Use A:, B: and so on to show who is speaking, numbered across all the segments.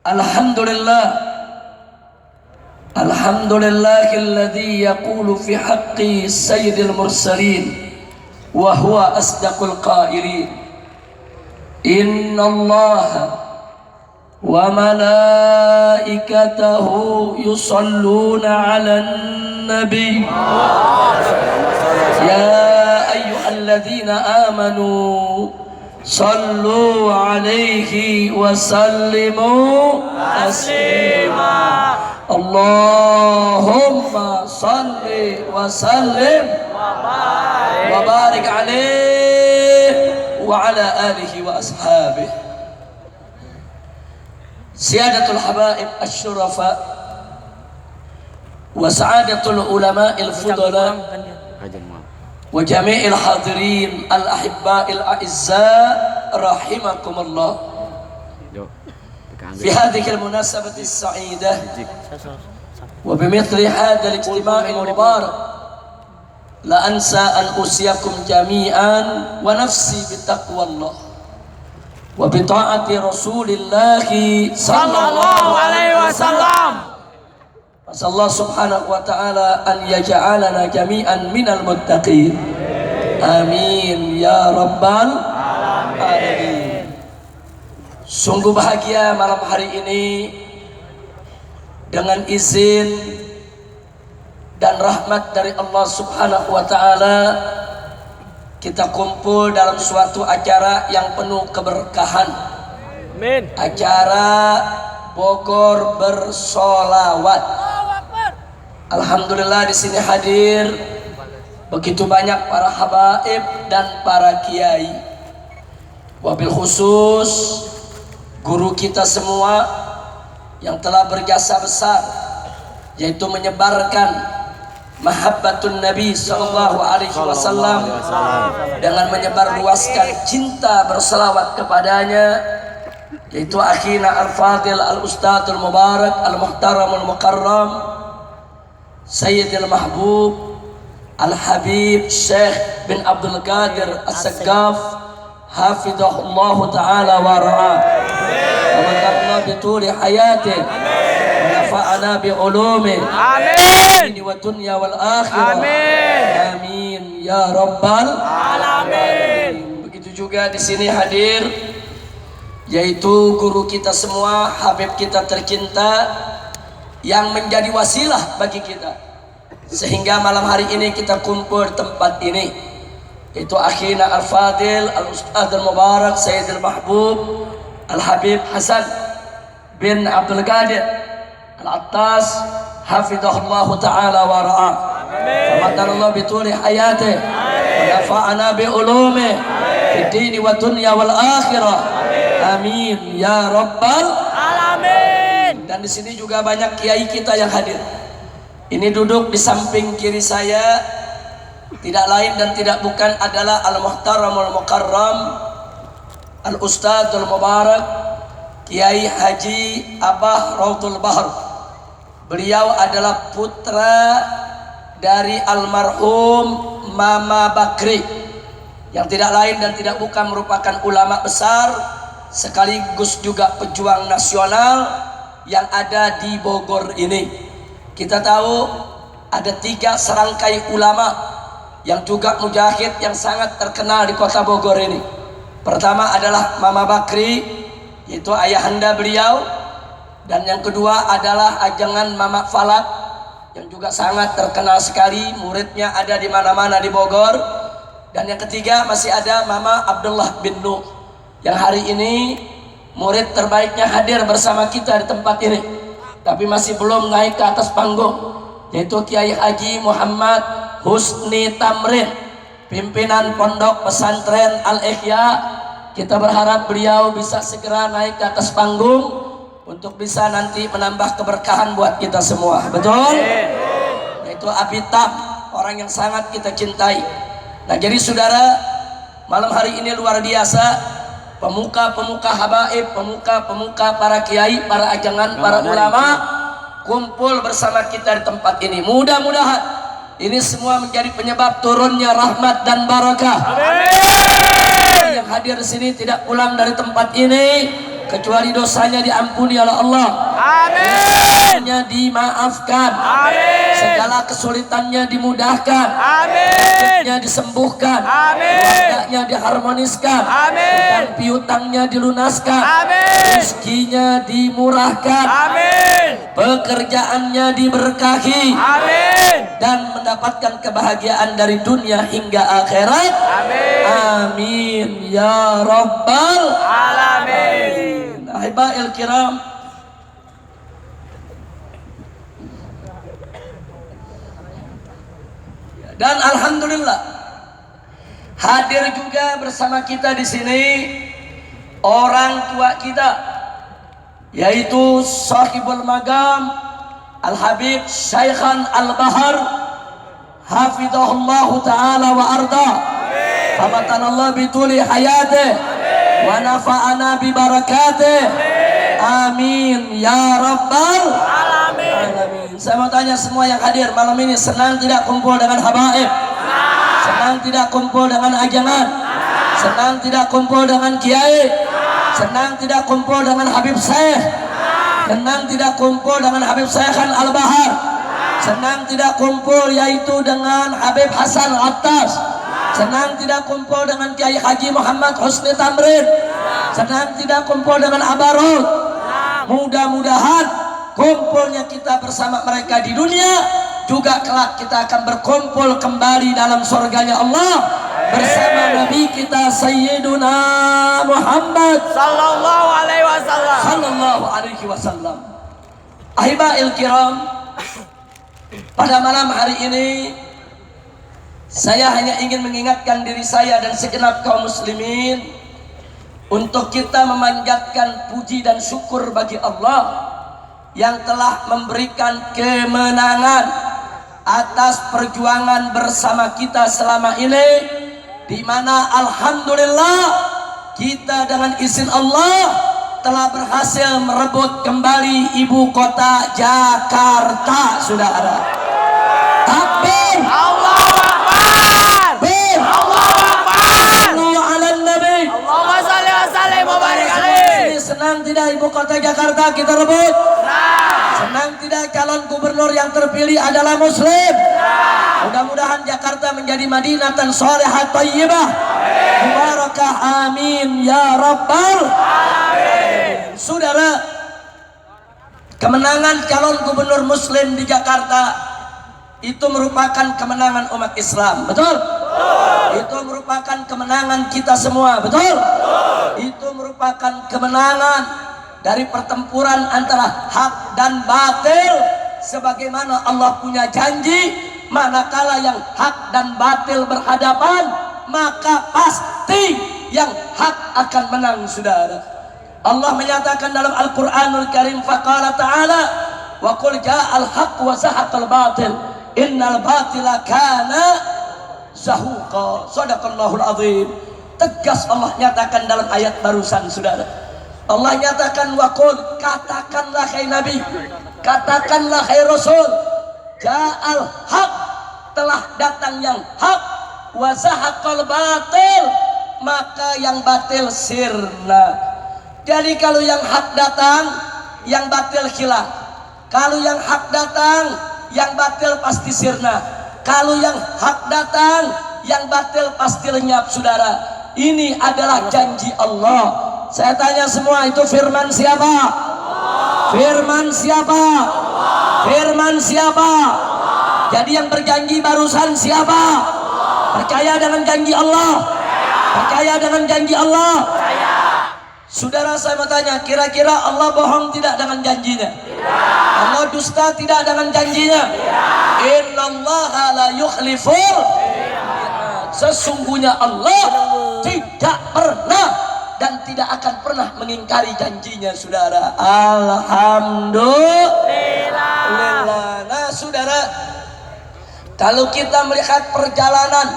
A: Alhamdulillah, alhamdulillahilladzi yaqulu fi haqqi sayyidil mursalin wa huwa asdaqul qailin. Innallaha wa malaikatahu yusalluna 'alan nabi ya ayyuhalladzina amanu sallu alaihi wa sallimu taslima. Allahumma salli wa sallim wa barik alaihi wa ala alihi wa ashabihi. Siyadatul habaib asy-syurafa wa sa'adatul ulama'il fudala wa jami'il hadirin al-ahibba'il a'izza rahimakumullah. Fi hadhihi al-munasabati as-sa'idah wa bimithli hadha al-ijtima'il mubarak la ansa an usiyakum jami'an wa nafsi bitaqwallah wa bi ta'ati Rasulillah sallallahu alaihi wasallam. Masallahu subhanahu wa ta'ala an yaj'alana jami'an minal muttaqin. Amin ya rabbal alamin. Sungguh bahagia malam hari ini dengan izin dan rahmat dari Allah subhanahu wa ta'ala kita kumpul dalam suatu acara yang penuh keberkahan. Amin. Acara Bogor bersolawat. Alhamdulillah di sini hadir begitu banyak para habaib dan para kiai. Wabil khusus guru kita semua yang telah berjasa besar, yaitu menyebarkan mahabbatun Nabi sallallahu alaihi wasallam dengan menyebarluaskan cinta berselawat kepadanya, yaitu akhina al-fadil al-ustadzul mubarak al-muhtaramul mukarram Sayyidil Mahbub Al-Habib Syekh bin Abdul Qadir As-Saggaf hafidhahullah ta'ala wa ra'ah wa makanna bituli hayatih wa nafa'ana bi'ulumih amin wa dunya wal akhirah amin ya rabbal alamin. Begitu juga di sini hadir yaitu guru kita semua, habib kita tercinta yang menjadi wasilah bagi kita sehingga malam hari ini kita kumpul tempat ini, yaitu akhina al-fadil al-ustadz al-mubarak Sayyidil Mahbub Al-Habib Hasan bin Abdul Qadir Al-Attas hafidhahullah ta'ala wa ra'ah wa matallahu bituli hayatih wa nafa'ana bi ulumih fid dini wa dunya wal akhirah amin ya rabbal alamin. Dan di sini juga banyak kiai kita yang hadir. Ini duduk di samping kiri saya tidak lain dan tidak bukan adalah Al-Muhtaramul Mukarram Al-Ustadzul Mubarak Kiai Haji Abah Raudul Bahr. Beliau adalah putra dari almarhum Mama Bakri yang tidak lain dan tidak bukan merupakan ulama besar sekaligus juga pejuang nasional yang ada di Bogor ini. Kita tahu ada 3 serangkai ulama yang juga mujahid yang sangat terkenal di kota Bogor ini. Pertama adalah Mama Bakri, yaitu ayahanda beliau, dan yang kedua adalah ajangan Mama Falak yang juga sangat terkenal sekali, muridnya ada di mana-mana di Bogor. Dan yang ketiga masih ada Mama Abdullah bin Nuh yang hari ini murid terbaiknya hadir bersama kita di tempat ini, tapi masih belum naik ke atas panggung, yaitu Kiai Haji Muhammad Husni Tamrin, pimpinan Pondok Pesantren Al-Ihya. Kita berharap beliau bisa segera naik ke atas panggung untuk bisa nanti menambah keberkahan buat kita semua. Betul? Yaitu Abitab, orang yang sangat kita cintai. Nah, jadi saudara, malam hari ini luar biasa. Pemuka-pemuka habaib, pemuka-pemuka para kiai, para ajangan, para ulama kumpul bersama kita di tempat ini. Mudah-mudahan ini semua menjadi penyebab turunnya rahmat dan barakah. Amin. Yang hadir di sini tidak pulang dari tempat ini kecuali dosanya diampuni oleh Allah.
B: Amin.
A: Dimaafkan.
B: Amin.
A: Segala kesulitannya dimudahkan.
B: Amin.
A: Sakitnya disembuhkan.
B: Amin.
A: Keluarganya diharmoniskan.
B: Amin.
A: Hutang piutangnya dilunaskan.
B: Amin.
A: Rezekinya dimurahkan.
B: Amin.
A: Pekerjaannya diberkahi.
B: Amin.
A: Dan mendapatkan kebahagiaan dari dunia hingga akhirat.
B: Amin.
A: Amin ya rabbal
B: Alamin.
A: Ahibail kiram, dan alhamdulillah hadir juga bersama kita di sini orang tua kita, yaitu sahibul magam Al-Habib Syaikhan Al-Bahar hafidhahullahu ta'ala wa arda, fabatanallah bituli hayatih wa nafa'ana bibarakatih, amin ya rabbal alamin. Saya mau tanya semua yang hadir malam ini, senang tidak kumpul dengan habaib? Senang tidak kumpul dengan ajangan? Senang tidak kumpul dengan kiai? Senang tidak kumpul dengan Habib Syekh? Senang tidak kumpul dengan Habib Syaikhan Al-Bahar? Senang tidak kumpul yaitu dengan Habib Hasan Attas? Senang tidak kumpul dengan Kiai Haji Muhammad Husni Tamrin? Senang tidak kumpul dengan Abarut? Mudah-mudahan kumpulnya kita bersama mereka di dunia juga kelak kita akan berkumpul kembali dalam surganya Allah bersama Nabi kita Sayyiduna Muhammad
B: Sallallahu alaihi wasallam.
A: Sallallahu alaihi wasallam. Ahibail kiram, pada malam hari ini saya hanya ingin mengingatkan diri saya dan segenap kaum muslimin untuk kita memanjatkan puji dan syukur bagi Allah yang telah memberikan kemenangan atas perjuangan bersama kita selama ini, di mana alhamdulillah kita dengan izin Allah telah berhasil merebut kembali ibu kota Jakarta, saudara. Takbir!
B: Allahu Akbar! Allahu Akbar!
A: Sallu ala Nabi.
B: Allahumma shalli wa sallim wa barik alaihi.
A: Senang tidak ibu kota Jakarta kita rebut? Senang tidak calon gubernur yang terpilih adalah muslim? Mudah-mudahan Jakarta menjadi Madinatan Shalihah Thayyibah Mubarakah, amin ya rabbal alamin. Saudara, kemenangan calon gubernur muslim di Jakarta itu merupakan kemenangan umat Islam, betul? Itu merupakan kemenangan kita semua, betul? Itu merupakan kemenangan dari pertempuran antara hak dan batil, sebagaimana Allah punya janji, manakala yang hak dan batil berhadapan, maka pasti yang hak akan menang, saudara. Allah menyatakan dalam Al-Quranul Karim, faqala ta'ala wa qul ja'al haq wa zahaqal batil innal batila kana zahuqa. Shadaqallahul azim. Tegas Allah nyatakan dalam ayat barusan, saudara. Allah nyatakan waqul, katakanlah hai Nabi, katakanlah hai Rasul, ja'al haq, telah datang yang hak, wa zahaqal batil, maka yang batil sirna. Jadi kalau yang hak datang, yang batil hilang. Kalau yang hak datang, yang batil pasti sirna. Kalau yang hak datang, yang batil pasti lenyap, saudara. Ini adalah janji Allah. Saya tanya semua, itu firman siapa? Firman siapa? Firman siapa? Jadi yang berjanji barusan siapa? Percaya dengan janji Allah? Percaya dengan janji Allah? Saudara, saya mau tanya, kira-kira Allah bohong tidak dengan janjinya? Allah dusta tidak dengan janjinya? Innallaha la yukhliful. Sesungguhnya Allah tidak pernah dan tidak akan pernah mengingkari janjinya, saudara. Alhamdulillah. Nah, saudara, kalau kita melihat perjalanan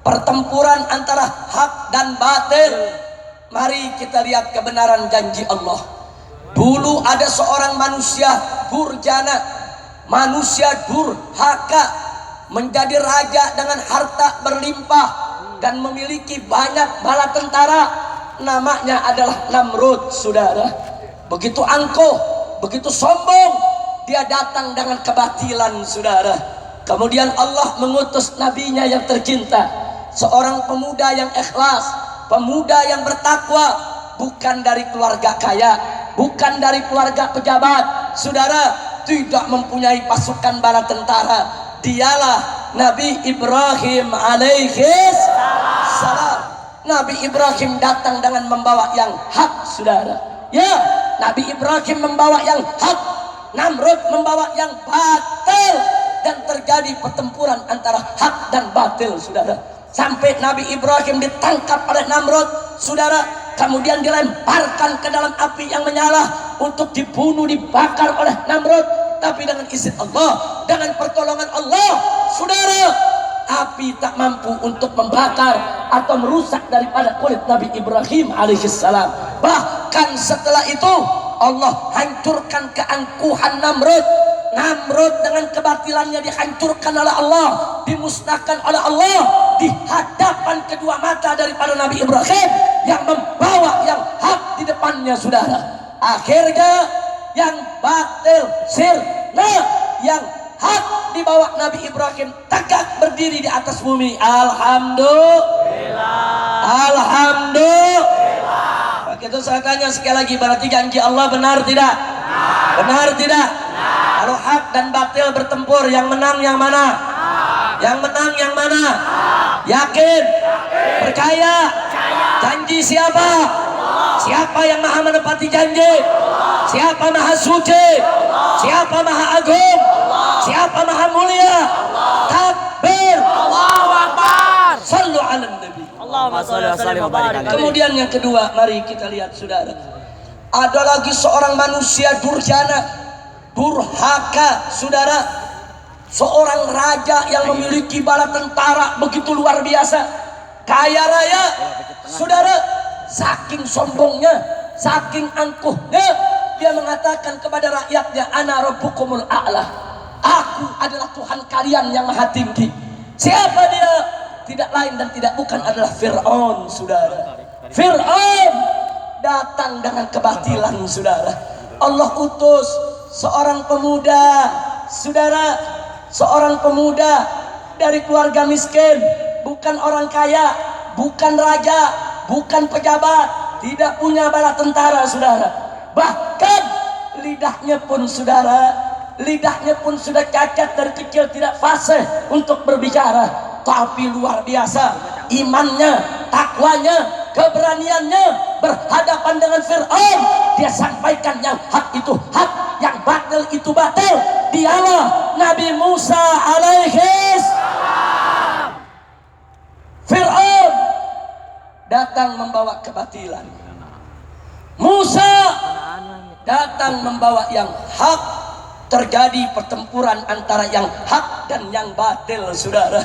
A: pertempuran antara hak dan batil, mari kita lihat kebenaran janji Allah. Dulu ada seorang manusia durjana, manusia durhaka, menjadi raja dengan harta berlimpah dan memiliki banyak bala tentara. namanya adalah Namrud, saudara. Begitu angkuh, begitu sombong, dia datang dengan kebatilan, saudara. Kemudian Allah mengutus nabinya yang tercinta, seorang pemuda yang ikhlas, pemuda yang bertakwa, bukan dari keluarga kaya, bukan dari keluarga pejabat, saudara, tidak mempunyai pasukan bala tentara. Dialah Nabi Ibrahim alaihis salam. Nabi Ibrahim datang dengan membawa yang hak, saudara. Ya, Nabi Ibrahim membawa yang hak, Namrud membawa yang batil, dan terjadi pertempuran antara hak dan batil, saudara. Sampai Nabi Ibrahim ditangkap oleh Namrud, saudara, kemudian dilemparkan ke dalam api yang menyala untuk dibunuh, dibakar oleh Namrud. Tapi dengan izin Allah, dengan pertolongan Allah, saudara, api tak mampu untuk membakar atau merusak daripada kulit Nabi Ibrahim alaihissalam. Bahkan setelah itu Allah hancurkan keangkuhan Namrud. Namrud dengan kebatilannya dihancurkan oleh Allah, dimusnahkan oleh Allah di hadapan kedua mata daripada Nabi Ibrahim yang membawa yang hak di depannya, saudara. Akhirnya yang batil sirna, yang hak dibawa Nabi Ibrahim tegak berdiri di atas bumi. Alhamdulillah. Alhamdulillah. Begitu saya tanya sekali lagi, berarti janji Allah benar tidak? Benar tidak? Kalau hak dan batil bertempur, yang menang yang mana? Yang menang yang mana? Yakin? Percaya? Janji siapa? Siapa yang maha menepati janji? Siapa maha suci? Siapa maha agung? Siapa maha mulia? Takbir!
B: Allahu Akbar.
A: Sallu ala nabi.
B: Allahumma shalli wa sallim wa barik alaihi.
A: Kemudian yang kedua, mari kita lihat, saudara. Ada lagi seorang manusia durjana, durhaka, saudara. Seorang raja yang memiliki bala tentara begitu luar biasa, kaya raya, saudara. Saking sombongnya, saking angkuhnya, dia mengatakan kepada rakyatnya, ana rabbukumul a'la, aku adalah Tuhan kalian yang maha tinggi. Siapa dia? Tidak lain dan tidak bukan adalah Fir'aun, saudara. Fir'aun datang dengan kebatilan, saudara. Allah utus seorang pemuda, saudara, seorang pemuda dari keluarga miskin, bukan orang kaya, bukan raja, bukan pejabat, tidak punya bala tentara, saudara. Bahkan lidahnya pun, saudara, lidahnya pun sudah cacat dari kecil, tidak fasih untuk berbicara. Tapi luar biasa imannya, takwanya, keberaniannya berhadapan dengan Fir'aun. Dia sampaikan yang hak itu hak, yang batil itu batil. Dialah Nabi Musa alaihis. Fir'aun datang membawa kebatilan, Musa datang membawa yang hak. Terjadi pertempuran antara yang hak dan yang batil, saudara.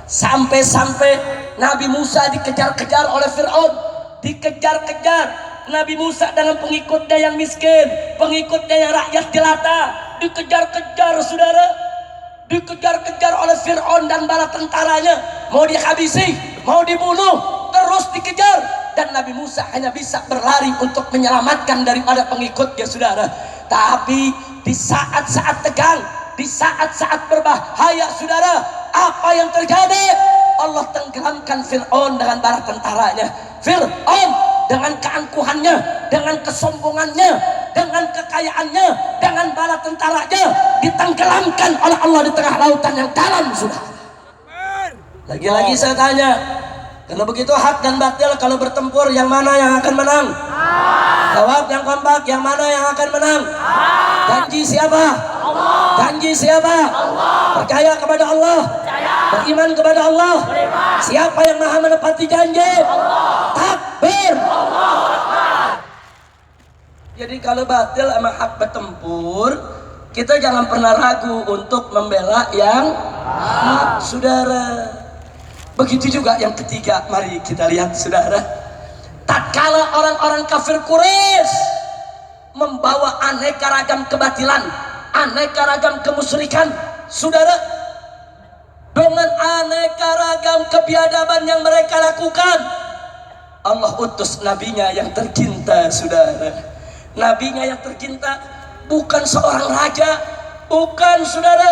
A: Sampai-sampai Nabi Musa dikejar-kejar oleh Fir'aun, dikejar-kejar. Nabi Musa dengan pengikutnya yang miskin, pengikutnya yang rakyat jelata, dikejar-kejar, saudara. Dikejar-kejar oleh Fir'aun dan bala tentaranya, mau dihabisi, mau dibunuh, terus dikejar. Dan Nabi Musa hanya bisa berlari untuk menyelamatkan daripada pengikutnya, saudara. Tapi di saat-saat tegang, di saat-saat berbahaya, saudara, apa yang terjadi? Allah tenggelamkan Fir'aun dengan bala tentaranya. Fir'aun dengan keangkuhannya, dengan kesombongannya, dengan kekayaannya, dengan bala tentaranya ditenggelamkan oleh Allah di tengah lautan yang dalam, saudara. Lagi-lagi saya tanya, kalau begitu hak dan batil kalau bertempur, yang mana yang akan menang? Jawab yang kompak, yang mana yang akan menang? Janji siapa? Allah. Janji siapa? Allah. Percaya kepada Allah, beriman kepada Allah. Siapa yang maha menepati janji? Allah. Takbir. Allah. Jadi kalau batil sama hak bertempur, kita jangan pernah ragu untuk membela yang hak, saudara. Begitu juga yang ketiga, mari kita lihat, saudara. Tatkala orang-orang kafir Quraisy membawa aneka ragam kebatilan, aneka ragam kemusyrikan, saudara, dengan aneka ragam kebiadaban yang mereka lakukan, Allah utus nabinya yang tercinta, saudara. Nabinya yang tercinta bukan seorang raja, bukan, saudara,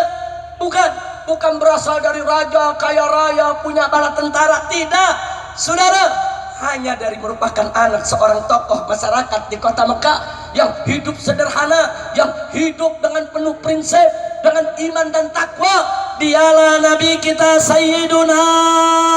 A: bukan berasal dari raja kaya raya punya bala tentara, tidak, saudara. Hanya dari merupakan anak seorang tokoh masyarakat di kota Mekah yang hidup sederhana, yang hidup dengan penuh prinsip, dengan iman dan takwa. Dialah Nabi kita Sayyiduna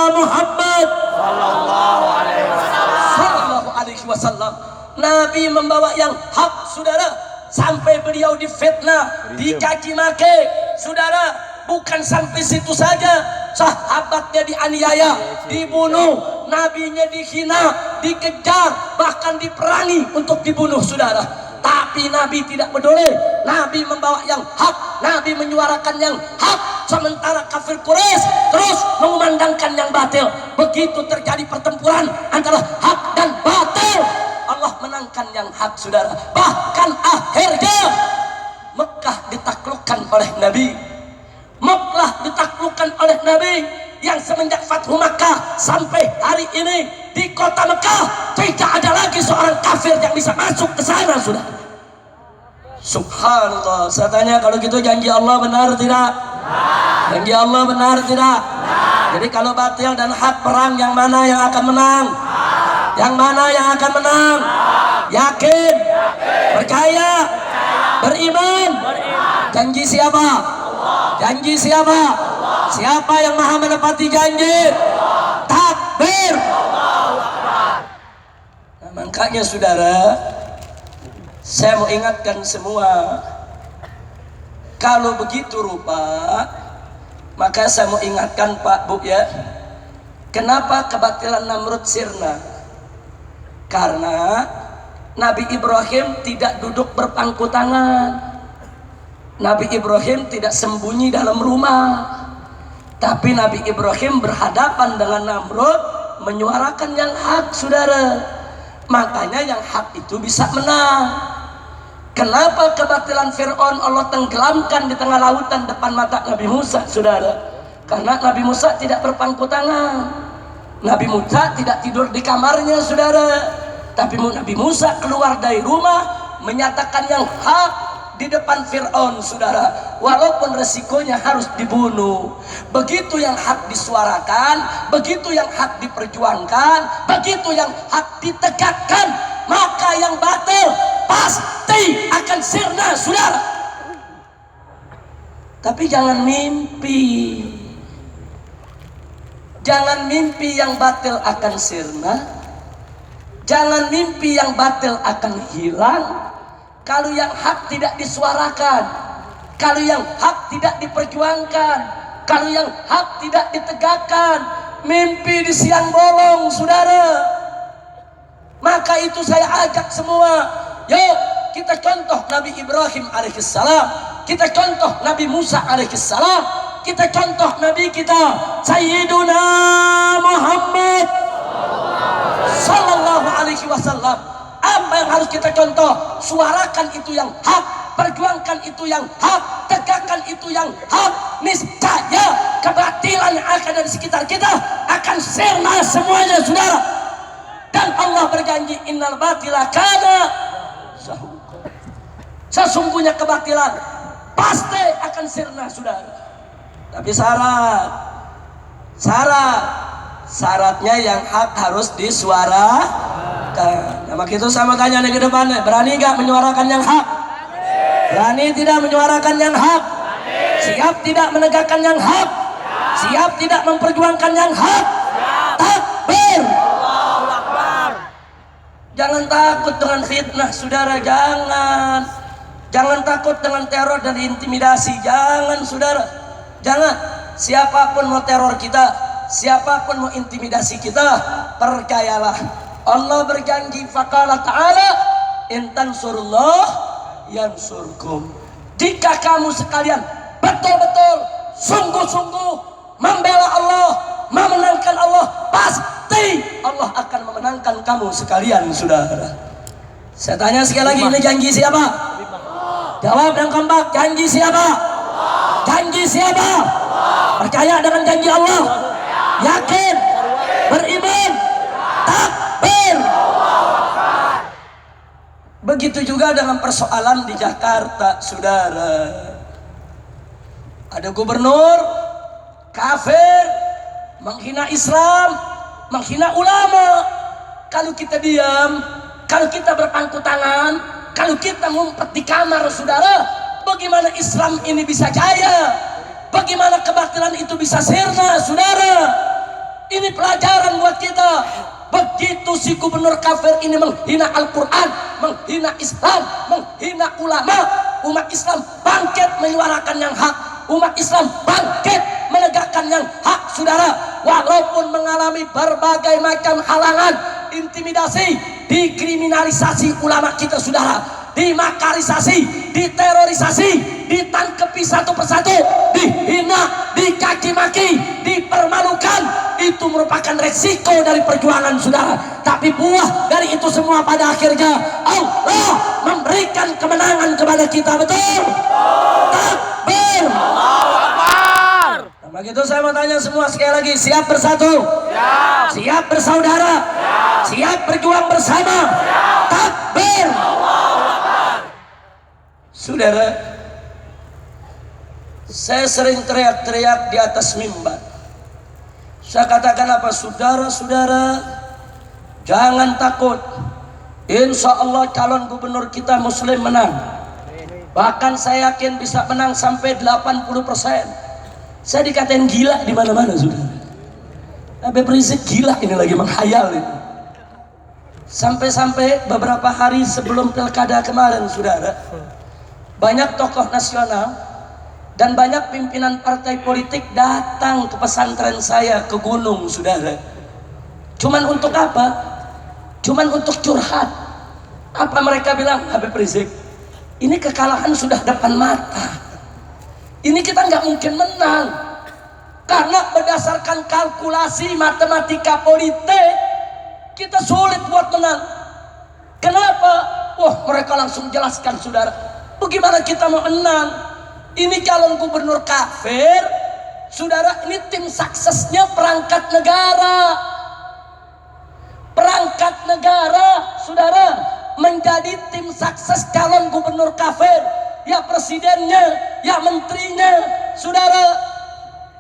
A: Muhammad
B: Sallallahu alaihi wasallam.
A: Sallallahu alaihi wasallam. Nabi membawa yang hak, saudara, sampai beliau difitnah, dicaci maki, saudara. Bukan sampai situ saja, sahabatnya dianiaya, dibunuh, nabinya dihina, dikejar, bahkan diperangi untuk dibunuh, saudara. Tapi Nabi tidak peduli. Nabi membawa yang hak, Nabi menyuarakan yang hak, sementara kafir Quraisy terus mengumandangkan yang batil. Begitu terjadi pertempuran antara hak dan batil, Allah menangkan yang hak, saudara. Bahkan akhirnya Mekah ditaklukkan oleh Nabi. Mekah ditaklukkan oleh Nabi, yang semenjak Fathu Makkah sampai hari ini di kota Mekah tidak ada lagi seorang kafir yang bisa masuk ke sana, sudah. Subhanallah. Saya tanya, kalau gitu janji Allah benar tidak? Janji Allah benar tidak? Jadi kalau batil dan hak perang, yang mana yang akan menang? Yang mana yang akan menang? Yakin? Percaya? Beriman? Janji siapa? Janji siapa? Siapa yang maha menepati janji? Takbir. Nah, makanya, saudara, saya mau ingatkan semua, kalau begitu rupa, maka saya mau ingatkan Pak Bu ya, kenapa kebatilan Namrud sirna? Karena Nabi Ibrahim tidak duduk berpangku tangan. Nabi Ibrahim tidak sembunyi dalam rumah, tapi Nabi Ibrahim berhadapan dengan Namrud, menyuarakan yang hak, saudara. Makanya yang hak itu bisa menang. Kenapa kebatilan Fir'aun Allah tenggelamkan di tengah lautan depan mata Nabi Musa, saudara? Karena Nabi Musa tidak berpangku tangan. Nabi Musa tidak tidur di kamarnya, saudara. Tapi Nabi Musa keluar dari rumah menyatakan yang hak di depan Fir'aun, saudara, walaupun resikonya harus dibunuh. Begitu yang hak disuarakan, begitu yang hak diperjuangkan, begitu yang hak ditegakkan, maka yang batil pasti akan sirna, saudara. Tapi jangan mimpi, jangan mimpi yang batil akan sirna, jangan mimpi yang batil akan hilang kalau yang hak tidak disuarakan, kalau yang hak tidak diperjuangkan, kalau yang hak tidak ditegakkan. Mimpi di siang bolong, saudara. Maka itu saya ajak semua, yuk kita contoh Nabi Ibrahim alaihissalam, kita contoh Nabi Musa alaihissalam, kita contoh Nabi kita Sayyiduna Muhammad sallallahu alaihi wasallam. Apa yang harus kita contoh? Suarakan itu yang hak, perjuangkan itu yang hak, tegakkan itu yang hak. Niscaya kebatilan yang ada di sekitar kita akan sirna semuanya, saudara. Dan Allah berjanji, innal batila kana zahuqa. Sesungguhnya kebatilan pasti akan sirna, saudara. Tapi syaratnya yang hak harus disuarakan. Nah, maka itu sama tanya nih ke depan, berani gak menyuarakan yang hak? Berani tidak menyuarakan yang hak? Siap tidak menegakkan yang hak? Siap tidak memperjuangkan yang hak? Takbir. Jangan takut dengan fitnah, saudara, jangan. Jangan takut dengan teror dan intimidasi, jangan, saudara. Jangan. Siapapun mau teror kita, siapapun mau intimidasi kita, percayalah, Allah berjanji, faqala ta'ala, in tansurullah yansurkum. Jika kamu sekalian betul-betul sungguh-sungguh membela Allah, memenangkan Allah, pasti Allah akan memenangkan kamu sekalian, saudara. Saya tanya sekali lagi, ini janji siapa? Jawab dan kompak, janji siapa? Janji siapa? Percaya dengan janji Allah? Yakin? Beriman? Takbir. Begitu juga dengan persoalan di Jakarta, saudara. Ada gubernur kafir, menghina Islam, menghina ulama. Kalau kita diam, kalau kita berpangku tangan, kalau kita ngumpet di kamar, saudara, bagaimana Islam ini bisa jaya? Bagaimana kebatilan itu bisa sirna, saudara? Ini pelajaran buat kita. Begitu si gubernur kafir ini menghina Al-Quran, menghina Islam, menghina ulama, umat Islam bangkit menyuarakan yang hak. Umat Islam bangkit menegakkan yang hak, saudara. Walaupun mengalami berbagai macam halangan, intimidasi, dikriminalisasi ulama kita, saudara, dimakarisasi, diterorisasi, ditangkepi satu persatu, dihina, dicaci maki, dipermalukan. Itu merupakan resiko dari perjuangan, saudara. Tapi buah dari itu semua pada akhirnya Allah memberikan kemenangan kepada kita. Betul? Takbir.
B: Allahu Akbar.
A: Nah, begitu saya mau tanya semua sekali lagi, siap bersatu?
B: Siap.
A: Siap bersaudara?
B: Siap.
A: Siap berjuang bersama?
B: Siap.
A: Takbir.
B: Allahu Akbar.
A: Saudara, saya sering teriak-teriak di atas mimbar. Saya katakan apa? Saudara-saudara, jangan takut. Insya Allah calon gubernur kita Muslim menang. Bahkan saya yakin bisa menang sampai 80%. Saya dikatain gila di mana-mana, saudara. Habib Rizik gila ini, lagi menghayal ini. Sampai-sampai beberapa hari sebelum pilkada kemarin, saudara, banyak tokoh nasional dan banyak pimpinan partai politik datang ke pesantren saya, ke gunung, saudara. Cuman untuk apa? Cuman untuk curhat. Apa mereka bilang? Habib Rizik, ini kekalahan sudah depan mata. Ini kita nggak mungkin menang. Karena berdasarkan kalkulasi matematika politik, kita sulit buat menang. Kenapa? Wah, mereka langsung jelaskan, saudara. Bagaimana kita mau menang? Ini calon gubernur kafir, saudara. Ini tim suksesnya perangkat negara. Perangkat negara, saudara, menjadi tim sukses calon gubernur kafir. Ya presidennya, ya menterinya, saudara,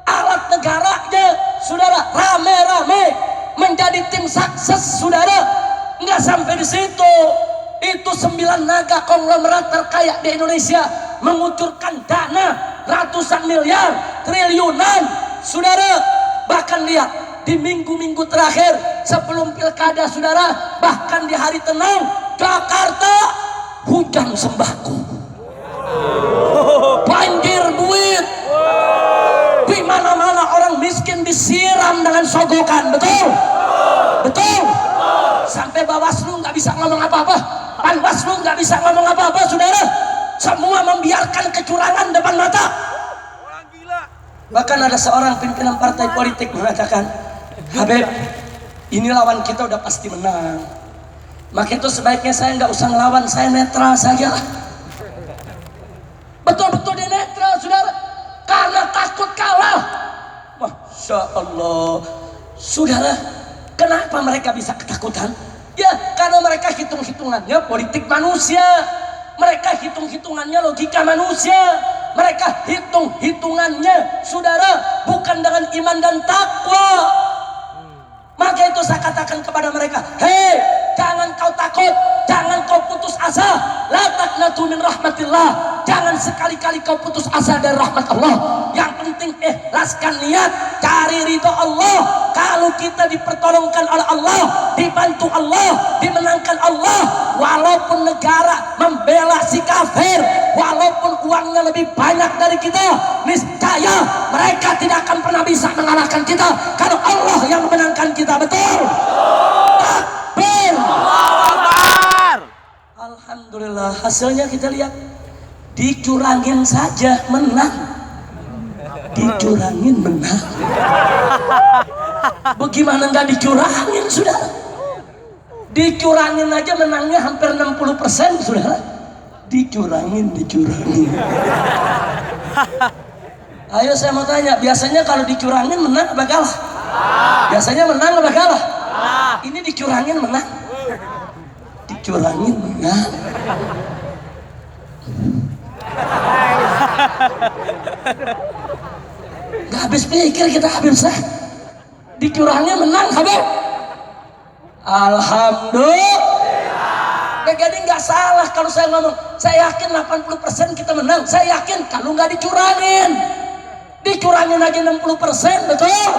A: alat negaranya, saudara, rame-rame menjadi tim sukses, saudara. Nggak sampai di situ. Itu 9 naga konglomerat terkaya di Indonesia mengucurkan dana ratusan miliar, triliunan, saudara. Bahkan lihat di minggu-minggu terakhir sebelum pilkada, saudara, bahkan di hari tenang Jakarta hujan sembako, banjir duit, di mana-mana orang miskin disiram dengan sogokan. Betul? Betul? Sampai Bawaslu nggak bisa ngomong apa-apa, Panwaslu nggak bisa ngomong apa-apa, saudara. Semua membiarkan kecurangan depan mata.
B: Orang gila.
A: Bahkan ada seorang pimpinan partai politik mengatakan, Habib, ini lawan kita udah pasti menang. Maka itu sebaiknya saya nggak usah ngelawan, saya netral saja. Betul-betul dia netral, saudara. Karena takut kalah. Masya Allah. Saudara, kenapa mereka bisa ketakutan? Ya, karena mereka hitung-hitungannya politik manusia. Mereka hitung-hitungannya logika manusia. Mereka hitung-hitungannya, saudara, bukan dengan iman dan takwa. Maka itu saya katakan kepada mereka, hei, jangan kau takut, jangan kau putus asa. La taqnatu min rahmatillah. Jangan sekali-kali kau putus asa dari rahmat Allah. Yang penting ikhlaskan niat, cari ridho Allah. Kalau kita dipertolongkan oleh Allah, dibantu Allah, dimenangkan Allah, walaupun negara membela si kafir, walaupun uangnya lebih banyak dari kita, niscaya mereka tidak akan pernah bisa mengalahkan kita, karena Allah yang memenangkan kita. Betul? Takbir.
B: Allahu Akbar.
A: Alhamdulillah, hasilnya kita lihat, dicurangin saja menang. Dicurangin menang. Bagaimana nggak dicurangin, saudara? Dicurangin aja menangnya hampir 60%, saudara. Dicurangin. Ayo saya mau tanya, biasanya kalau dicurangin menang apa kalah? Biasanya menang apa kalah? Ini dicurangin menang. dicurangin menang. Gak habis pikir kita Habib Syekh, dicurangin menang Habib. Alhamdulillah. Jadi nggak salah kalau saya ngomong, saya yakin 80% kita menang. Saya yakin kalau nggak dicurangin lagi 60%, betul?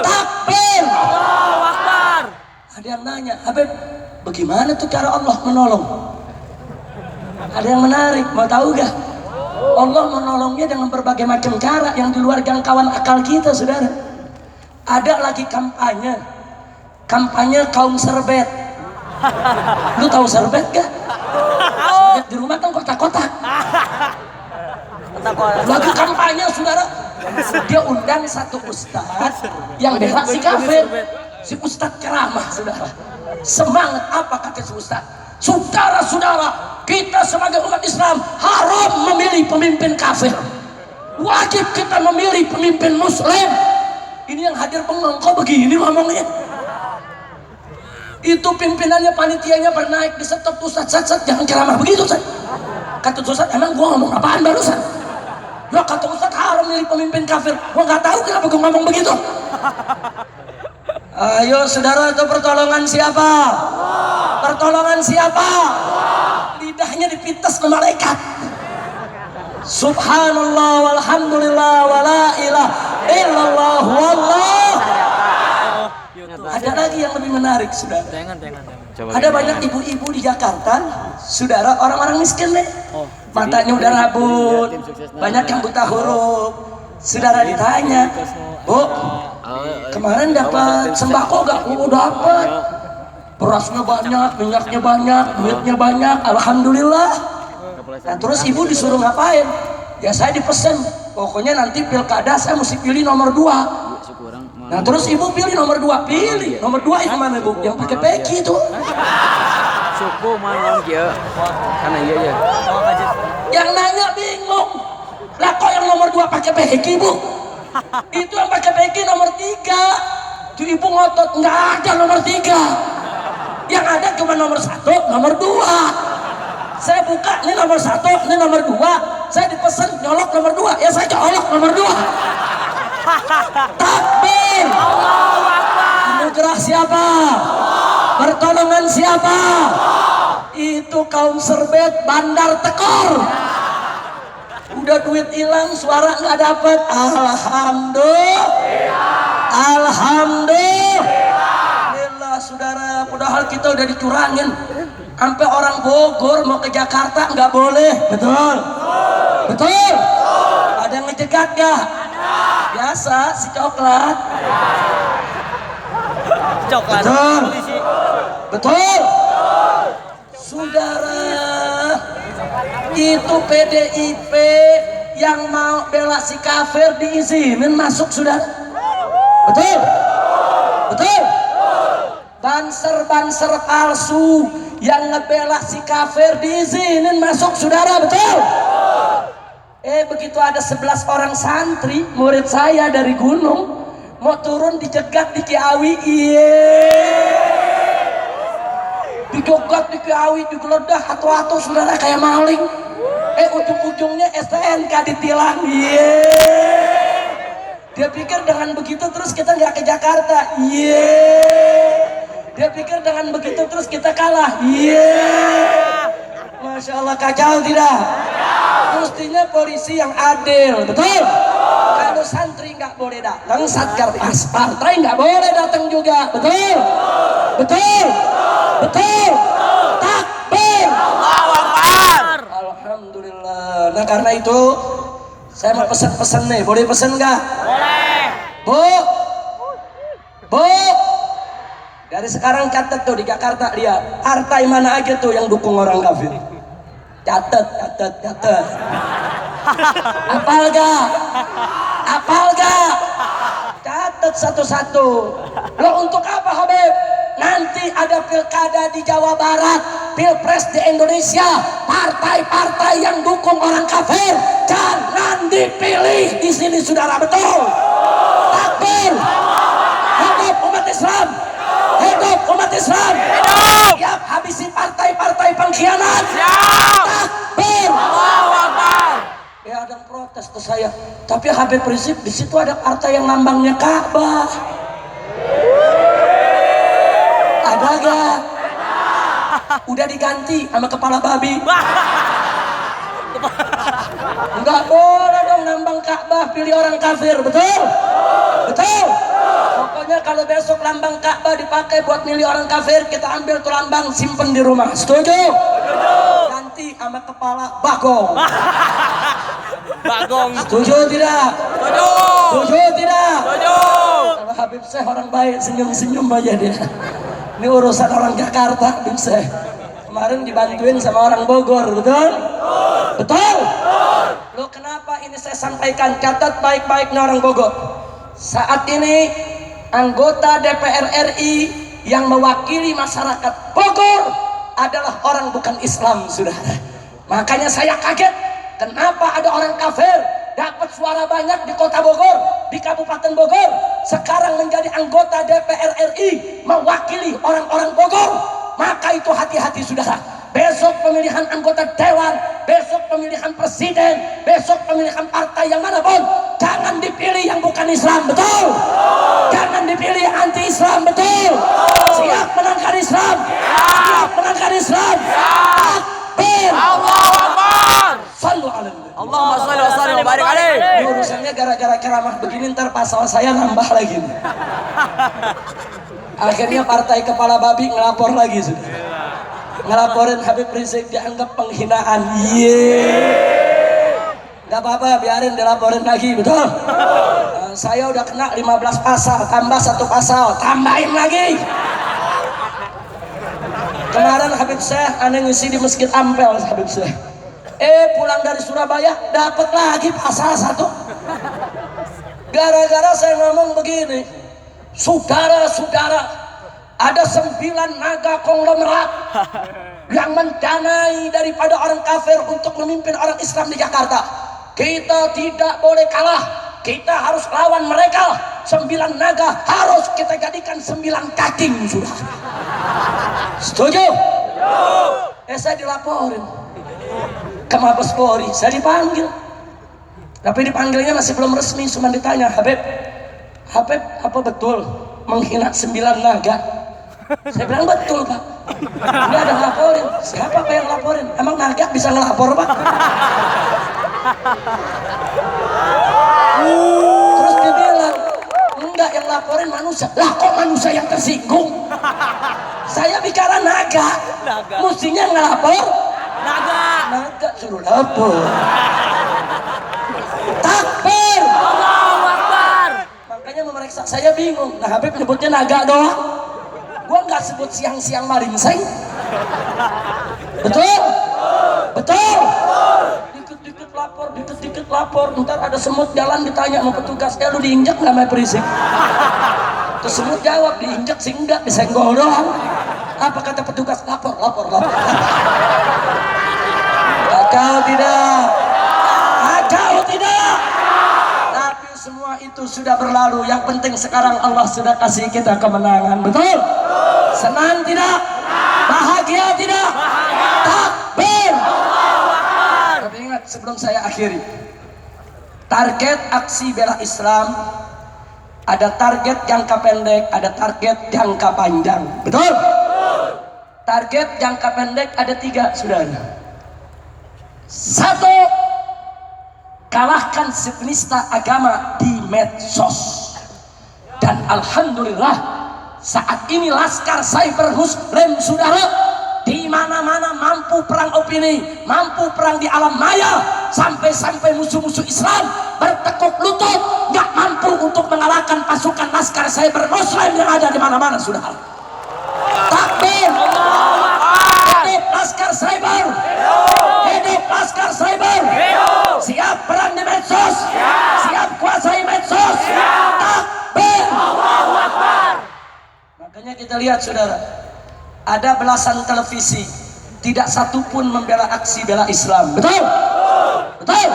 A: Takbir.
B: Allahu Akbar.
A: Ada yang nanya, Habib, bagaimana tuh cara Allah menolong? Ada yang menarik, mau tahu gak? Allah menolongnya dengan berbagai macam cara yang di luar jangkauan akal kita, saudara. Ada lagi kampanye kaum serbet. Lu tahu serbet gak? Serbet di rumah kan kotak-kotak. Lagi kampanye, saudara. Dia undang satu ustadz yang bela si kafir. Si ustadz ceramah, saudara. Semangat apa kata si ustadz? Saudara-saudara, kita sebagai umat Islam haram memilih pemimpin kafir. Wajib kita memilih pemimpin muslim. Ini yang hadir bengong, kok begini ngomongnya? Itu pimpinannya, panitianya bernaik di stop Ustaz, jangan ceramah begitu, Ustaz. Kata Ustaz, emang gua ngomong apaan barusan? Ya kata Ustaz haram milih pemimpin kafir. Gua nggak tahu kenapa gua ngomong begitu. Ayo saudara, itu pertolongan siapa? Pertolongan siapa? Lidahnya dipintas ke malaikat. Subhanallah walhamdulillah wala ilaha illallah wallah. Ada lagi yang lebih menarik, saudara. Ada banyak ibu-ibu di Jakarta, saudara, orang-orang miskin nih. Matanya udah rabun, banyak yang buta huruf. Saudara ditanya, Bu, kemarin dapat sembako gak? Oh, dapat. Berasnya banyak, minyaknya banyak, duitnya banyak, alhamdulillah. Nah terus ibu disuruh ngapain? Ya saya dipesen, pokoknya nanti pilkada saya mesti pilih nomor 2. Nah terus ibu pilih nomor 2, pilih nomor 2 yang mana Bu? Yang pakai peci itu.
B: Suku mana dia? Karena iya ya.
A: Yang nanya bingung. Lah kok yang nomor 2 pakai peci Bu? Itu yang pakai peci nomor 3. Tuh ibu ngotot, nggak ada nomor 3. Yang ada cuma nomor 1, nomor 2. Saya buka, ini nomor 1, ini nomor 2. Saya dipesan nyolok nomor 2, ya saya colok nomor 2. Takbir.
B: Allahu Akbar.
A: Anugerah siapa? Pertolongan siapa? Itu kaum serbet bandar tekor. Udah duit hilang, suara nggak dapet. Alhamdulillah. Alhamdulillah, saudara. Padahal kita udah dicurangin. Sampai orang Bogor mau ke Jakarta nggak boleh, betul? Betul? Ada yang ngejegat gak? Biasa si coklat. Betul. Betul. Saudara, itu PDIP yang mau bela si kafir diizinin masuk, saudara. Betul. Betul. Banser palsu yang ngebela si kafir diizinin masuk, saudara. Betul. Begitu ada 11 orang santri murid saya dari gunung mau turun dijegat di Kiawi, dijegat di Kiawi, digeledah atu-atu, saudara, kayak maling. Ujung-ujungnya STNK ditilang. Dia pikir dengan begitu terus kita nggak ke Jakarta. Dia pikir dengan begitu terus kita kalah. Masya Allah, kacau tidak? Mestinya polisi yang adil, betul? Kalau santri nggak boleh datang, satgas partai nggak boleh datang juga, betul? Betul? Betul? Takbir!
B: Allahu Akbar.
A: Alhamdulillah. Nah karena itu saya mau pesan-pesan nih, boleh pesan nggak? Boleh. Bu, dari sekarang catat tuh di Jakarta, lihat partai mana aja tuh yang dukung orang kafir. Catat. Apal gak? Catat satu-satu. Lo untuk apa, Habib? Nanti ada pilkada di Jawa Barat, pilpres di Indonesia, partai-partai yang dukung orang kafir jangan dipilih di sini, saudara, betul? Takbir! Hidup umat Islam! Hidup umat Islam! Hidup! Siap habisi yang protes ke saya, tapi Habib Rizik di situ ada partai yang lambangnya Ka'bah. Ada gak? Udah diganti sama kepala babi. Enggak boleh dong lambang Ka'bah pilih orang kafir, betul? Betul? Pokoknya kalau besok lambang Ka'bah dipakai buat milih orang kafir, kita ambil tuh lambang simpen di rumah. Setuju? Ganti sama kepala Bagong.
B: Bagong.
A: Setuju tidak?
B: Setuju.
A: Setuju tidak?
B: Setuju.
A: Sama Habib Syekh orang baik, senyum-senyum aja dia. Ini urusan orang Jakarta, Habib Syekh. Kemarin dibantuin sama orang Bogor, betul? Betul? Lo kenapa ini saya sampaikan? Catat baik-baiknya orang Bogor. Saat ini anggota DPR RI yang mewakili masyarakat Bogor adalah orang bukan Islam, saudara. Makanya saya kaget kenapa ada orang kafir dapat suara banyak di kota Bogor, di Kabupaten Bogor, sekarang menjadi anggota DPR RI mewakili orang-orang Bogor. Maka itu hati-hati, saudara. Besok pemilihan anggota dewan, besok pemilihan presiden, besok pemilihan partai yang manapun, jangan dipilih yang bukan Islam, betul? Jangan dipilih yang anti Islam, betul? Siap menangkan Islam? Siap menangkan Islam? Takbir!
B: Allahu Akbar.
A: Sallu ala nabi.
B: Allahumma shalli wa sallim wa barik alaih.
A: Ini urusannya gara-gara ceramah begini ntar pasal saya nambah lagi nih. Akhirnya partai kepala babi ngelapor lagi, sudah. Ngelaporin Habib Rizik dianggap penghinaan. Gak apa-apa, biarin dilaporin lagi, betul? Saya udah kena 15 pasal, tambah 1 pasal, tambahin lagi. Kemarin Habib Syekh aneh ngisi di Masjid Ampel, Habib Syekh. Pulang dari Surabaya dapat lagi pasal 1. Gara-gara saya ngomong begini, saudara-saudara, ada 9 naga konglomerat yang mendanai daripada orang kafir untuk memimpin orang Islam di Jakarta. Kita tidak boleh kalah, kita harus lawan mereka. 9 naga harus kita jadikan 9 cacing, sudah. Setuju? Saya dilaporin ke Mabes Polri, saya dipanggil. Tapi dipanggilnya masih belum resmi, cuma ditanya, Habib, apa betul menghina 9 naga? Saya bilang betul, Pak. Ini ada ngelaporin. Siapa Pak yang ngelaporin? Emang naga bisa ngelapor, Pak? Terus dia bilang, enggak, yang laporin manusia. Lah kok manusia yang tersinggung? Saya bicara naga. Mestinya ngelapor naga suruh lapor. Takbir!
B: Allahu Akbar.
A: Makanya memeriksa saya bingung. Nah, Habib nyebutnya naga doang. Gua nggak sebut siang-siang maringseng. Betul? Betul? Dikit-dikit lapor, dikit-dikit lapor. Ntar ada semut jalan ditanya sama petugas, lu diinjak nggak sama Rizik? Terus semut jawab, diinjak sih enggak, disenggol doang. Apa kata petugas? Lapor. Akal tidak? Akal tidak? Tapi semua itu sudah berlalu. Yang penting sekarang Allah sudah kasih kita kemenangan. Betul? Senang tidak? Bahagia tidak? Takbir! Tapi ingat, sebelum saya akhiri, target aksi bela Islam ada target jangka pendek, ada target jangka panjang. Betul? Target jangka pendek ada 3, saudara. 1, kalahkan si penista agama di medsos. Dan alhamdulillah saat ini laskar cyber muslim, saudara, di mana-mana mampu perang opini, mampu perang di alam maya, sampai-sampai musuh-musuh Islam bertekuk lutut, nggak mampu untuk mengalahkan pasukan laskar cyber muslim yang ada di mana-mana, saudara. Takbir! Hidup laskar cyber! Hidup laskar cyber! Siap perang di medsos! Siap kuasai medsos! Takbir! Makanya kita lihat, saudara, ada belasan televisi, tidak satu pun membela aksi bela Islam. Betul? Betul?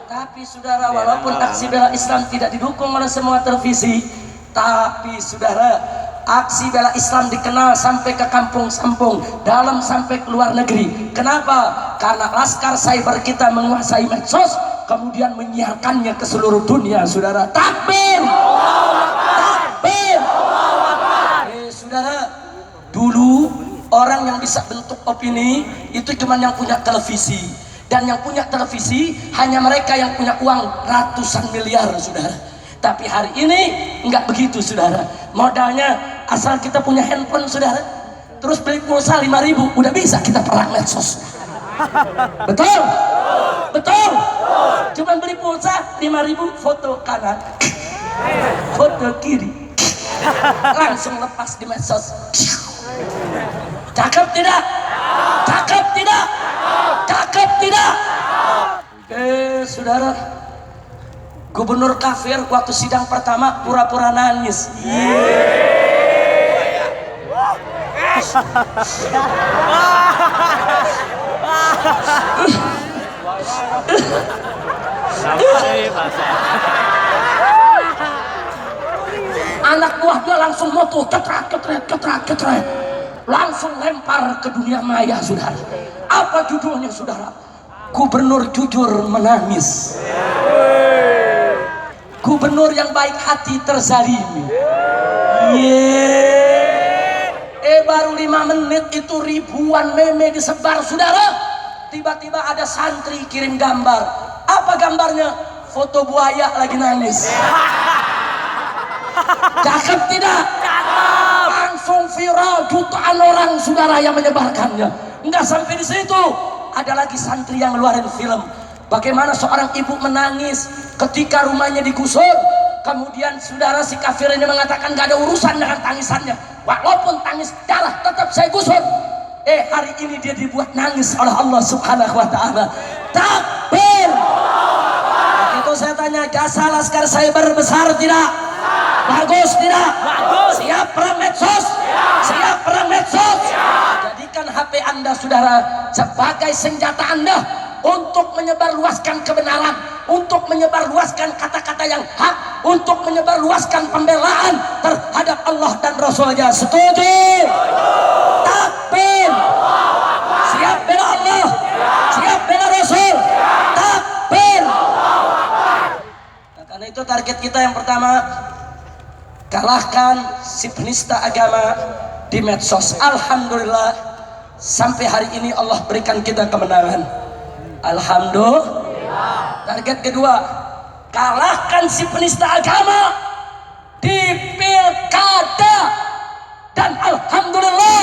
A: Tapi saudara, walaupun aksi bela Islam tidak didukung oleh semua televisi, tapi saudara, Aksi bela Islam dikenal sampai ke kampung-kampung, dalam sampai ke luar negeri. Kenapa? Karena laskar cyber kita menguasai medsos, kemudian menyiarkannya ke seluruh dunia, saudara. Takbir! Takbir! Saudara, dulu orang yang bisa bentuk opini itu cuma yang punya televisi, dan yang punya televisi hanya mereka yang punya uang ratusan miliar, saudara. Tapi hari ini enggak begitu, saudara. Modalnya asal kita punya handphone, saudara, terus beli pulsa 5.000 udah bisa kita perang medsos. Betul? Betul? Cuma beli pulsa 5.000, foto kanan, foto kiri, langsung lepas di medsos. Cakep tidak? Cakep tidak? Cakep tidak? Saudara, gubernur kafir waktu sidang pertama pura-pura nangis. Anak buahnya langsung moto, ketrak, langsung lempar ke dunia maya, saudara. Apa judulnya, saudara? Gubernur jujur menangis. Gubernur yang baik hati terzalimi. Baru 5 menit itu ribuan meme disebar, saudara. Tiba-tiba ada santri kirim gambar. Apa gambarnya? Foto buaya lagi nangis. Cakep tidak? Langsung viral, jutaan orang, saudara, yang menyebarkannya. Enggak sampai di situ, ada lagi santri yang ngeluarin film. Bagaimana seorang ibu menangis ketika rumahnya digusur. Kemudian saudara, si kafir ini mengatakan gak ada urusan dengan tangisannya, walaupun tangis darah tetap saya gusur. Hari ini dia dibuat nangis oleh Allah Subhanahu wa ta'ala. Takbir! Itu saya tanya, jasa laskar cyber besar tidak? Bagus tidak? Bagus. Siap perang medsos? Siap perang medsos? Jadikan HP Anda, saudara, sebagai senjata Anda untuk menyebarluaskan kebenaran, untuk menyebarluaskan kata-kata yang hak, untuk menyebarluaskan pembelaan terhadap Allah dan Rasulnya. Setuju? Takbir! Siap bela Allah, siap bela Rasul. Takbir! Nah, karena itu target kita yang pertama, kalahkan si penista agama di medsos. Alhamdulillah, sampai hari ini Allah berikan kita kemenangan. Alhamdulillah. Target kedua, kalahkan si penista agama di pilkada, dan alhamdulillah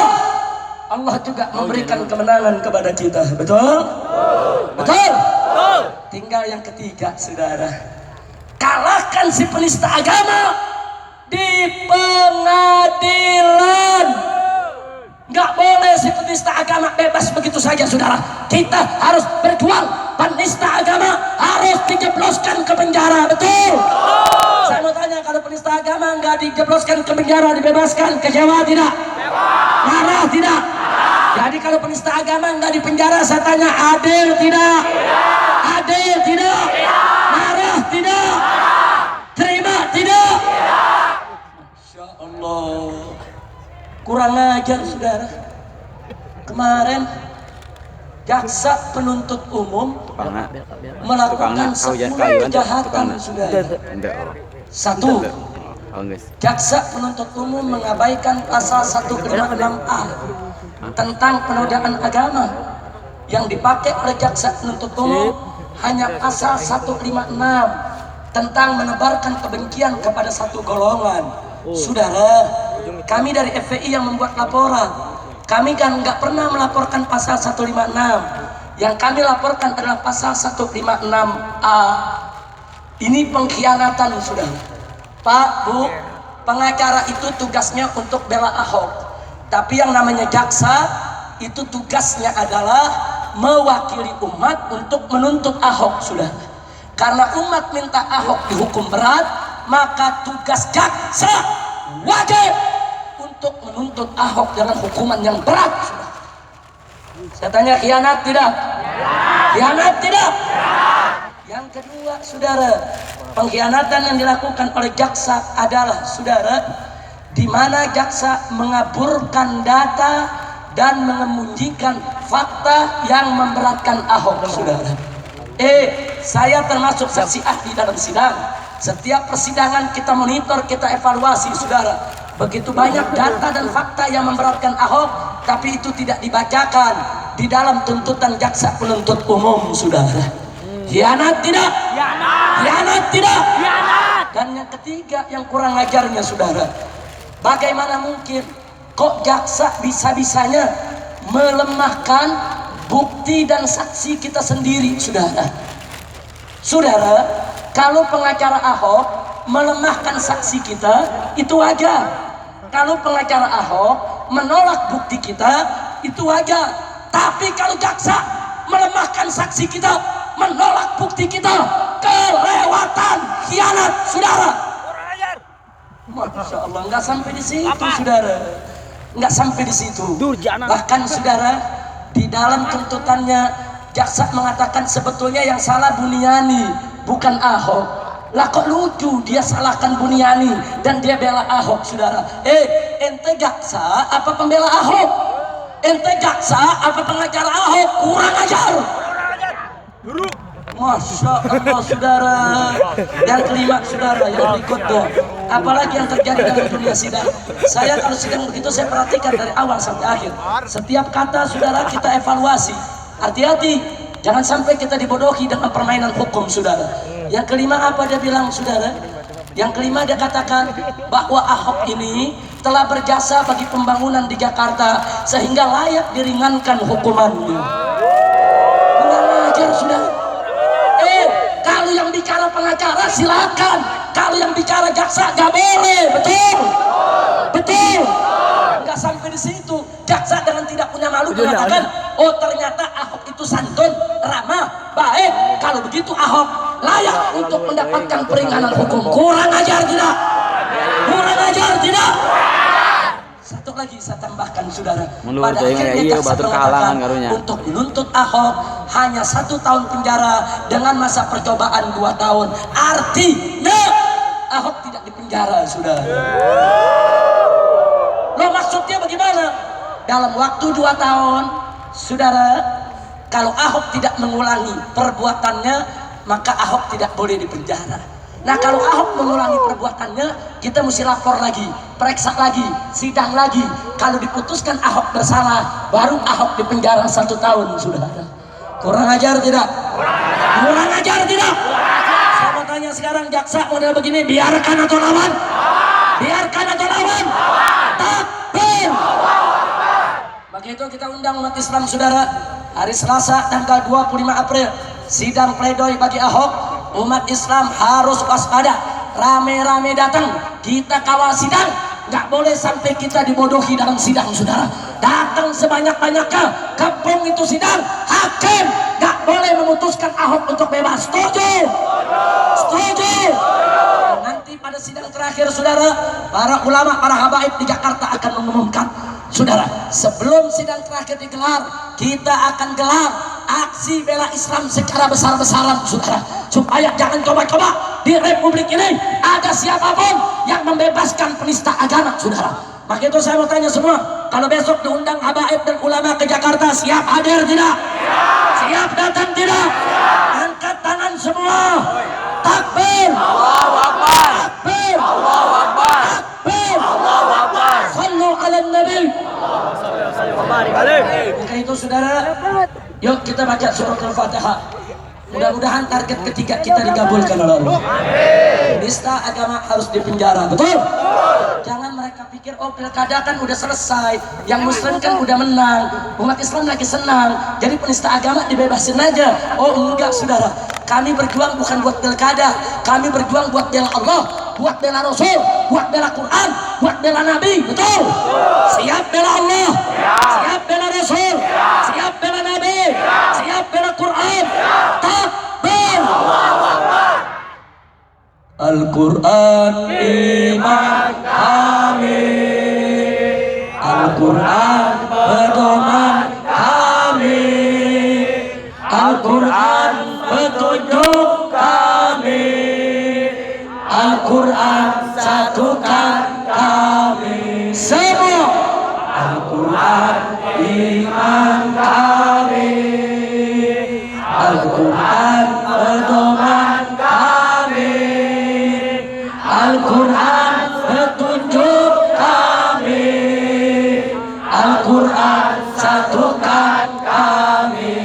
A: Allah juga memberikan kemenangan kepada kita. Betul? Betul? Tinggal yang ketiga, saudara, kalahkan si penista agama di pengadilan. Nggak boleh si penista agama bebas begitu saja, saudara. Kita harus berjuang. Penista agama harus dijebloskan ke penjara. Betul? Saya mau tanya, kalau penista agama nggak dijebloskan ke penjara, dibebaskan, kecewa tidak? Marah tidak? Jadi kalau penista agama nggak di penjara, saya tanya, adil tidak? Adil tidak? Marah tidak? Terima tidak? Masya Allah, kurang ajar, saudara. Kemarin jaksa penuntut umum melakukan sebuah kejahatan, saudara. Satu, jaksa penuntut umum mengabaikan pasal 156A tentang penodaan agama. Yang dipakai oleh jaksa penuntut umum hanya pasal 156 tentang menebarkan kebencian kepada satu golongan. Saudara, kami dari FPI yang membuat laporan, kami kan nggak pernah melaporkan pasal 156. Yang kami laporkan adalah pasal 156A. Ini pengkhianatan, saudara. Pak, Bu, pengacara itu tugasnya untuk bela Ahok, tapi yang namanya jaksa itu tugasnya adalah mewakili umat untuk menuntut Ahok, saudara. Karena umat minta Ahok dihukum berat, maka tugas jaksa wajib untuk menuntut Ahok dengan hukuman yang berat, saudara. Saya tanya, khianat tidak? Khianat tidak? Yang kedua, saudara, pengkhianatan yang dilakukan oleh jaksa adalah, saudara, di mana jaksa mengaburkan data dan mengemudikan fakta yang memberatkan Ahok, saudara. Saya termasuk saksi ahli dalam sidang. Setiap persidangan kita monitor, kita evaluasi, saudara. Begitu banyak data dan fakta yang memberatkan Ahok, tapi itu tidak dibacakan di dalam tuntutan jaksa penuntut umum, saudara. Hianat tidak? Hianat tidak? Dan yang ketiga yang kurang ajarnya, saudara, bagaimana mungkin kok jaksa bisa-bisanya melemahkan bukti dan saksi kita sendiri, saudara. Saudara, kalau pengacara Ahok melemahkan saksi kita, itu wajar. Kalau pengacara Ahok menolak bukti kita, itu wajar. Tapi kalau jaksa melemahkan saksi kita, menolak bukti kita, kelewatan, khianat, saudara. Masya Allah, nggak sampai di situ, saudara. Nggak sampai di situ. Bahkan, saudara, di dalam tuntutannya jaksa mengatakan sebetulnya yang salah Buniani, bukan Ahok. Lah kok lucu, dia salahkan Buniani dan dia bela Ahok, saudara. Ente jaksa apa pembela Ahok? Ente jaksa apa pengacara Ahok? Kurang ajar. Masya Allah, saudara. Yang kelima, saudara, yang berikutnya, apalagi yang terjadi dalam dunia sidang. Saya kalau sidang begitu saya perhatikan dari awal sampai akhir. Setiap kata, saudara, kita evaluasi. Hati-hati, jangan sampai kita dibodohi dengan permainan hukum, saudara. Yang kelima apa dia bilang, saudara? Yang kelima dia katakan bahwa Ahok ini telah berjasa bagi pembangunan di Jakarta sehingga layak diringankan hukumannya. Kurang ajar, saudara. Kalau yang bicara pengacara silakan, kalau yang bicara jaksa gak boleh, betul, betul. Nggak sampai di situ, jaksa dengan tidak punya malu mengatakan, oh ternyata Ahok itu santun, ramah, baik. Kalau begitu Ahok layak untuk mendapatkan peringanan hukum. Kurang ajar tidak? Kurang ajar tidak? Satu lagi saya tambahkan, saudara. Pada akhirnya jaksa mengatakan untuk menuntut Ahok hanya 1 tahun penjara dengan masa percobaan 2 tahun. Artinya Ahok tidak dipenjara, saudara. Loh, maksudnya bagaimana? Dalam waktu 2 tahun, saudara, kalau Ahok tidak mengulangi perbuatannya, maka Ahok tidak boleh dipenjara. Nah, kalau Ahok mengulangi perbuatannya, kita mesti lapor lagi, periksa lagi, sidang lagi. Kalau diputuskan Ahok bersalah, baru Ahok dipenjara 1 tahun, saudara. Kurang ajar tidak? Kurang ajar tidak? Saya mau tanya sekarang, jaksa model begini, biarkan atau lawan? Biarkan atau lawan? Takbir! Maka itu kita undang umat Islam, saudara, hari Selasa tanggal 25 April, sidang pledoi bagi Ahok. Umat Islam harus waspada, rame-rame datang, kita kawal sidang. Nggak boleh sampai kita dibodohi dalam sidang, saudara. Datang sebanyak-banyaknya, kepung itu sidang. Hakim nggak boleh memutuskan Ahok untuk bebas. Setuju? Setuju? Nanti pada sidang terakhir, saudara, para ulama, para habaib di Jakarta akan mengumumkan, saudara, sebelum sidang terakhir digelar, kita akan gelar aksi bela Islam secara besar-besaran, saudara, supaya jangan coba-coba di republik ini ada siapapun yang membebaskan penista agama, saudara. Maka itu saya mau tanya semua, kalau besok diundang habaib dan ulama ke Jakarta, siap hadir tidak? Siap datang tidak? Angkat tangan semua. Takbir!
B: Allahu Akbar!
A: Takbir!
B: Allahu Akbar!
A: Takbir!
B: Allahu Akbar!
A: Sallu ala nabi.
B: Balik!
A: Maka itu, saudara, yuk kita baca surat Al-Fatihah. Mudah-mudahan target ketiga kita dikabulkan oleh Allah. Penista agama harus dipenjara, betul? Jangan mereka pikir, oh pilkada kan udah selesai, yang muslim kan udah menang, umat Islam lagi senang, jadi penista agama dibebasin aja. Oh enggak, saudara, kami berjuang bukan buat pilkada, kami berjuang buat bela Allah, buat bela Rasul, buat bela Quran, buat bela Nabi, betul? Siap bela Allah, siap bela Rasul, siap bela Nabi, siap bela Quran. Takbir! Al-Quran iman kami, Al-Quran pedoman kami, Al-Quran petunjuk kami, Al-Quran satukan kami. Al-Quran pedoman kami, Al-Quran petunjuk kami, Al-Quran satukan kami.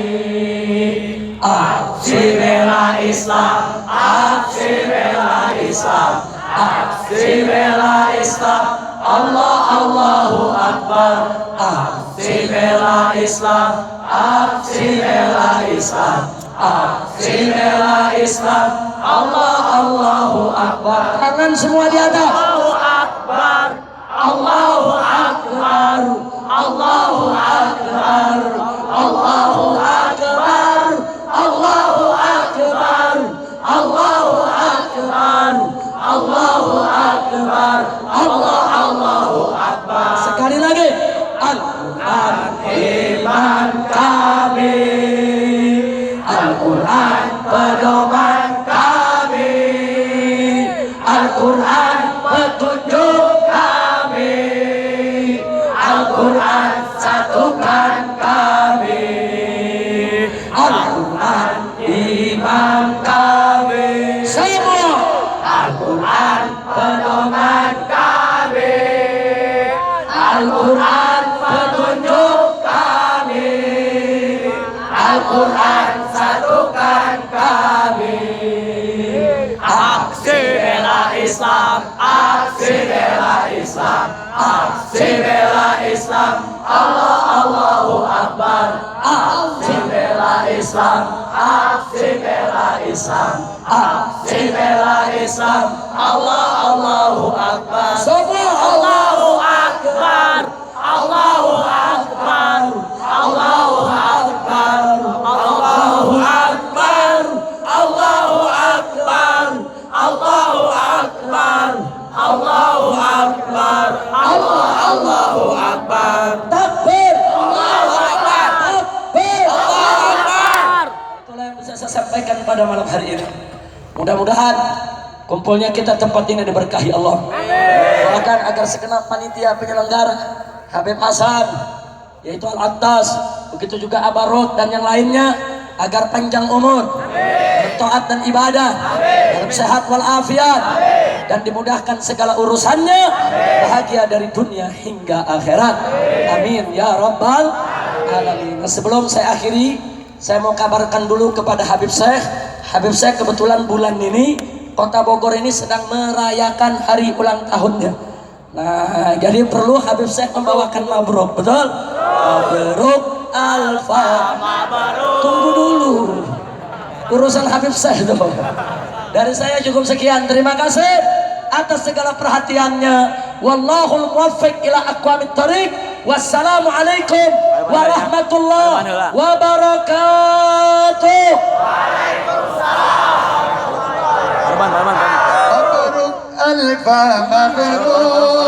A: Aksi bela Islam, aksi bela Islam, aksi bela Islam, Allah Allahu Akbar. Aksi bela Islam, aksi bela Islam, aksi bela Islam, Allah Allahu Akbar. Tangan semua di atas. Allahu Akbar, Allahu Akbar, Allahu Akbar, Allahu Akbar, Allahu Akbar, Allahu Akbar, Allahu Akbar, Allahu Akbar. Sekali lagi. Al-Quran iman kami, Al-Quran pedoman kami, Al-Quran petunjuk kami, Al-Quran satukan kami, Al-Quran imam kami. Semua Al-Quran pedoman kami, Al-Quran petunjuk kami, Al-Quran satukan kami. Aksi bela Islam, aksi bela Islam, aksi bela Islam, Allah Allahu Akbar. Aksi bela Islam, aksi bela Islam, aksi bela Islam, Allah Allahu Akbar. Semua Allahu Akbar, Allahu Akbar, Allahu Akbar, Allahu Akbar, Allahu Akbar, Allahu Akbar, Allahu Akbar, Allahu Akbar. Takbir, Allahu Akbar, takbir, Allahu Akbar. Itulah yang bisa saya sampaikan pada malam hari ini. Mudah-mudahan kumpulnya kita tempat ini diberkahi Allah. Doakan agar segenap panitia penyelenggara, Habib Hasan, yaitu Al-Attas, begitu juga Abarot dan yang lainnya, agar panjang umur, bertaat dan ibadah, dalam sehat walafiat, dan dimudahkan segala urusannya, bahagia dari dunia hingga akhirat. Amin ya rabbal alamin. Nah, sebelum saya akhiri, saya mau kabarkan dulu kepada Habib Syekh. Habib Syekh kebetulan bulan ini Kota Bogor ini sedang merayakan hari ulang tahunnya. Nah, jadi perlu Habib Syekh membawakan mabruk, betul? Mabruk Alfa. Tunggu dulu, urusan Habib Syekh itu. Dari saya cukup sekian. Terima kasih atas segala perhatiannya. Wallahul muwaffiq ila aqwamit thariq. Wassalamualaikum warahmatullahi wabarakatuh.
C: مبروك ألف مبروك